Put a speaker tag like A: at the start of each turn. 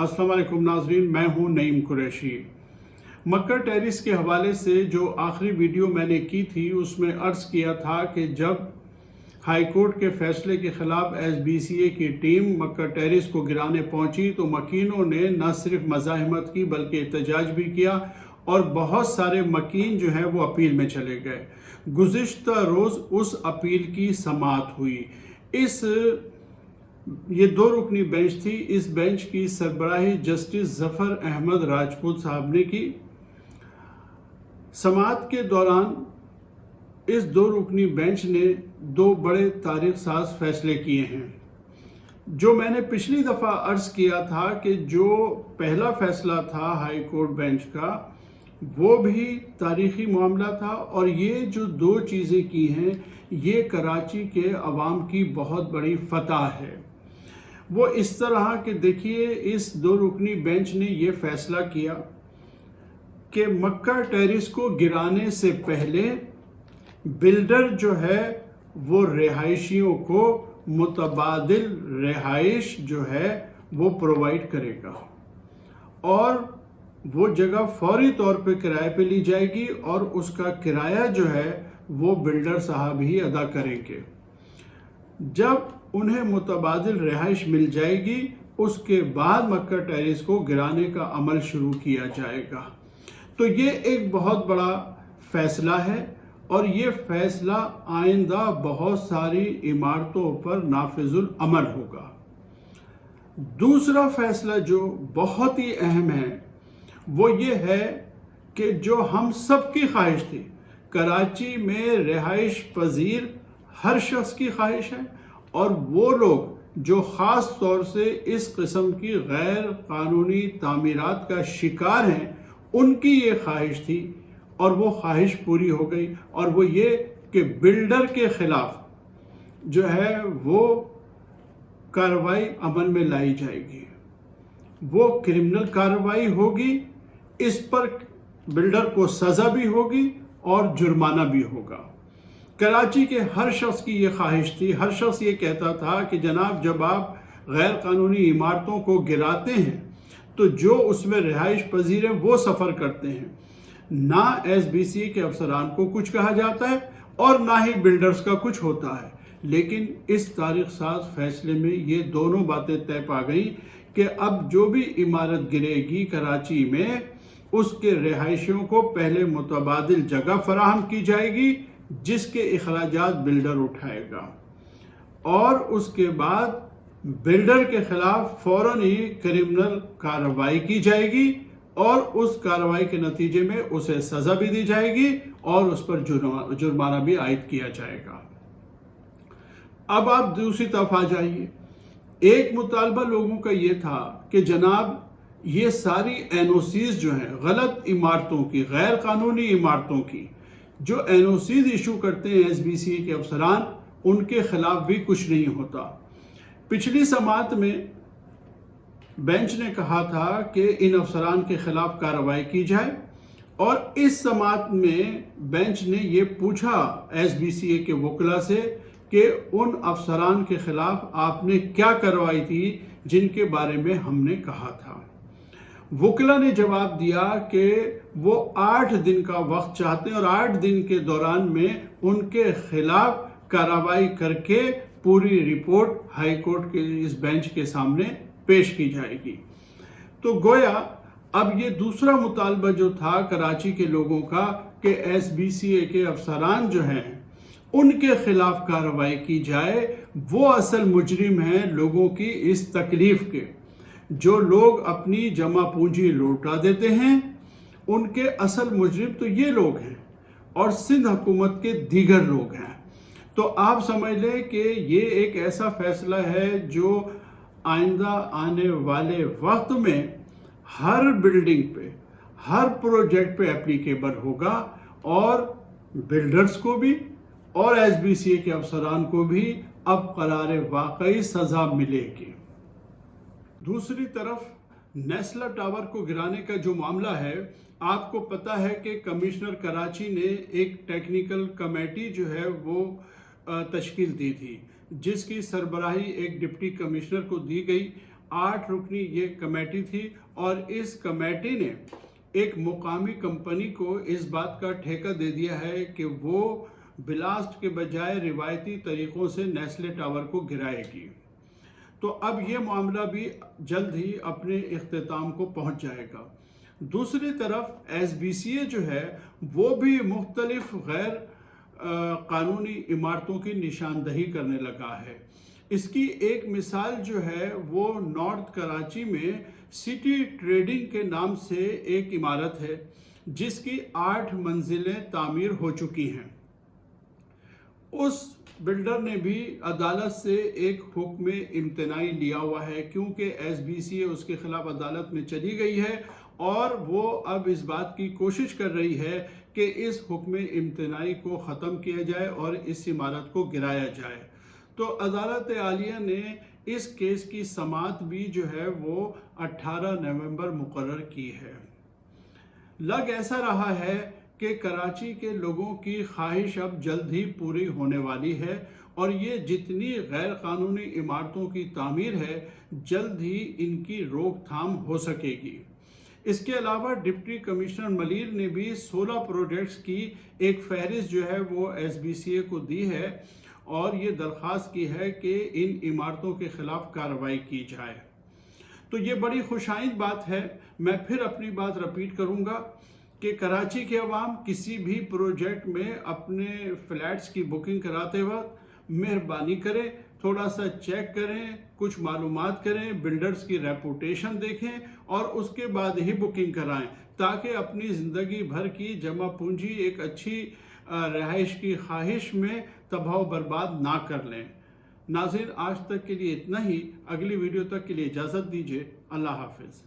A: अस्सलाम वालेकुम नाज़रीन, मैं हूं नईम कुरैशी। मक्का टेरिस के हवाले से जो आखिरी वीडियो मैंने की थी उसमें अर्ज़ किया था कि जब हाई कोर्ट के फैसले के खिलाफ SBCA की टीम मक्का टेरिस को गिराने पहुंची तो मकीनों ने न सिर्फ मज़ाहमत की बल्कि एहतजाज भी किया और बहुत सारे मकीन जो है वो अपील में चले गए। गुज़िश्ता रोज़ उस अपील की समाअत हुई। ये 2 रुकनी बेंच थी। इस बेंच की सरबराही जस्टिस ज़फ़र अहमद राजपूत साहब ने की। समाअत के दौरान इस 2 रुकनी बेंच ने 2 बड़े तारीख साज फैसले किए हैं। जो मैंने पिछली दफ़ा अर्ज़ किया था कि जो पहला फैसला था हाई कोर्ट बेंच का वो भी तारीख़ी मामला था, और ये जो 2 चीज़ें की हैं ये कराची के अवाम की बहुत बड़ी फतह है। वो इस तरह कि देखिए, इस 2 रुकनी बेंच ने ये फैसला किया कि मक्का टेरिस को गिराने से पहले बिल्डर जो है वो रिहायशियों को मुतबादिल रिहाइश जो है वो प्रोवाइड करेगा और वो जगह फौरी तौर पे किराए पे ली जाएगी और उसका किराया जो है वो बिल्डर साहब ही अदा करेंगे। जब उन्हें मुतबादिल रिहाइश मिल जाएगी उसके बाद मक्का टेरिस को गिराने का अमल शुरू किया जाएगा। तो ये एक बहुत बड़ा फैसला है और ये फैसला आइंदा बहुत सारी इमारतों पर नाफिजुल अमल होगा। दूसरा फैसला जो बहुत ही अहम है वो ये है कि जो हम सब की ख्वाहिश थी, कराची में रिहाइश पजीर हर शख्स की ख्वाहिश है, और वो लोग जो ख़ास तौर से इस किस्म की गैर कानूनी तामीरात का शिकार हैं उनकी ये ख्वाहिश थी और वो ख्वाहिश पूरी हो गई। और वो ये कि बिल्डर के खिलाफ जो है वो कार्रवाई अमल में लाई जाएगी, वो क्रिमिनल कार्रवाई होगी, इस पर बिल्डर को सज़ा भी होगी और जुर्माना भी होगा। कराची के हर शख्स की ये ख्वाहिश थी। हर शख्स ये कहता था कि जनाब, जब आप गैर कानूनी इमारतों को गिराते हैं तो जो उसमें रिहाइश पजीर हैं वो सफ़र करते हैं। ना SBCA के अफसरान को कुछ कहा जाता है और ना ही बिल्डर्स का कुछ होता है। लेकिन इस तारीख साज फैसले में ये दोनों बातें तय पा गई कि अब जो भी इमारत गिरेगी कराची में उसके रिहायशियों को पहले मुतबादिल जगह फराहम की जाएगी जिसके अखराजात बिल्डर उठाएगा, और उसके बाद बिल्डर के खिलाफ फौरन ही क्रिमिनल कार्रवाई की जाएगी और उस कार्रवाई के नतीजे में उसे सजा भी दी जाएगी और उस पर जुर्माना भी आयद किया जाएगा। अब आप दूसरी तरफ आ जाइए। एक मुतालबा लोगों का ये था कि जनाब, ये सारी NOCs जो हैं गलत इमारतों की, गैर कानूनी इमारतों की, जो NOCs इशू करते हैं SBCA के अफसरान, उनके खिलाफ भी कुछ नहीं होता। पिछली समाअत में बेंच ने कहा था कि इन अफसरान के खिलाफ कार्रवाई की जाए, और इस समाअत में बेंच ने ये पूछा SBCA के वकला से कि उन अफसरान के खिलाफ आपने क्या कार्रवाई थी जिनके बारे में हमने कहा था। वकला ने जवाब दिया कि वो 8 दिन का वक्त चाहते हैं और 8 दिन के दौरान में उनके खिलाफ कार्रवाई करके पूरी रिपोर्ट हाई कोर्ट के इस बेंच के सामने पेश की जाएगी। तो गोया अब ये दूसरा मुतालबा जो था कराची के लोगों का कि SBCA के अफसरान जो हैं उनके खिलाफ कार्रवाई की जाए, वो असल मुजरिम हैं लोगों की इस तकलीफ के। जो लोग अपनी जमा पूंजी लौटा देते हैं उनके असल मुजरिम तो ये लोग हैं और सिंध हुकूमत के दीगर लोग हैं। तो आप समझ लें कि ये एक ऐसा फैसला है जो आइंदा आने वाले वक्त में हर बिल्डिंग पे, हर प्रोजेक्ट पे एप्लीकेबल होगा, और बिल्डर्स को भी और SBCA के अफसरान को भी अब करारे वाकई सजा मिलेगी। दूसरी तरफ नेस्ला टावर को गिराने का जो मामला है, आपको पता है कि कमिश्नर कराची ने एक टेक्निकल कमेटी जो है वो तश्कील दी थी जिसकी सरबराही एक डिप्टी कमिश्नर को दी गई। 8 रुकनी ये कमेटी थी और इस कमेटी ने एक मुकामी कंपनी को इस बात का ठेका दे दिया है कि वो ब्लास्ट के बजाय रिवायती तरीक़ों से नेस्ले टावर को गिराएगी। तो अब ये मामला भी जल्द ही अपने इख्तिताम को पहुंच जाएगा। दूसरी तरफ SBCA जो है वो भी मुख्तलिफ गैर कानूनी इमारतों की निशानदही करने लगा है। इसकी एक मिसाल जो है वो नॉर्थ कराची में सिटी ट्रेडिंग के नाम से एक इमारत है जिसकी 8 मंजिलें तामीर हो चुकी हैं। उस बिल्डर ने भी अदालत से एक हुक्म इम्तनाई लिया हुआ है क्योंकि SBCA उसके खिलाफ अदालत में चली गई है और वो अब इस बात की कोशिश कर रही है कि इस हुक्म इम्तनाई को ख़त्म किया जाए और इस इमारत को गिराया जाए। तो अदालत आलिया ने इस केस की समाअत भी जो है वो 18 नवंबर मुकर्रर की है। लग ऐसा रहा है कि कराची के लोगों की ख्वाहिश अब जल्द ही पूरी होने वाली है और ये जितनी गैर कानूनी इमारतों की तामीर है जल्द ही इनकी रोकथाम हो सकेगी। इसके अलावा डिप्टी कमिश्नर मलिर ने भी 16 प्रोजेक्ट्स की एक फहरिस्त जो है वो SBCA को दी है और ये दरख्वास्त की है कि इन इमारतों के खिलाफ कार्रवाई की जाए। तो ये बड़ी खुशाइंद बात है। मैं फिर अपनी बात रिपीट करूँगा कि कराची के अवाम किसी भी प्रोजेक्ट में अपने फ्लैट्स की बुकिंग कराते वक्त मेहरबानी करें, थोड़ा सा चेक करें, कुछ मालूमात करें, बिल्डर्स की रेपुटेशन देखें और उसके बाद ही बुकिंग कराएं ताकि अपनी ज़िंदगी भर की जमा पूंजी एक अच्छी रहाइश की ख्वाहिश में तबाह बर्बाद ना कर लें। नाज़रीन, आज तक के लिए इतना ही। अगली वीडियो तक के लिए इजाज़त दीजिए। अल्लाह हाफिज़।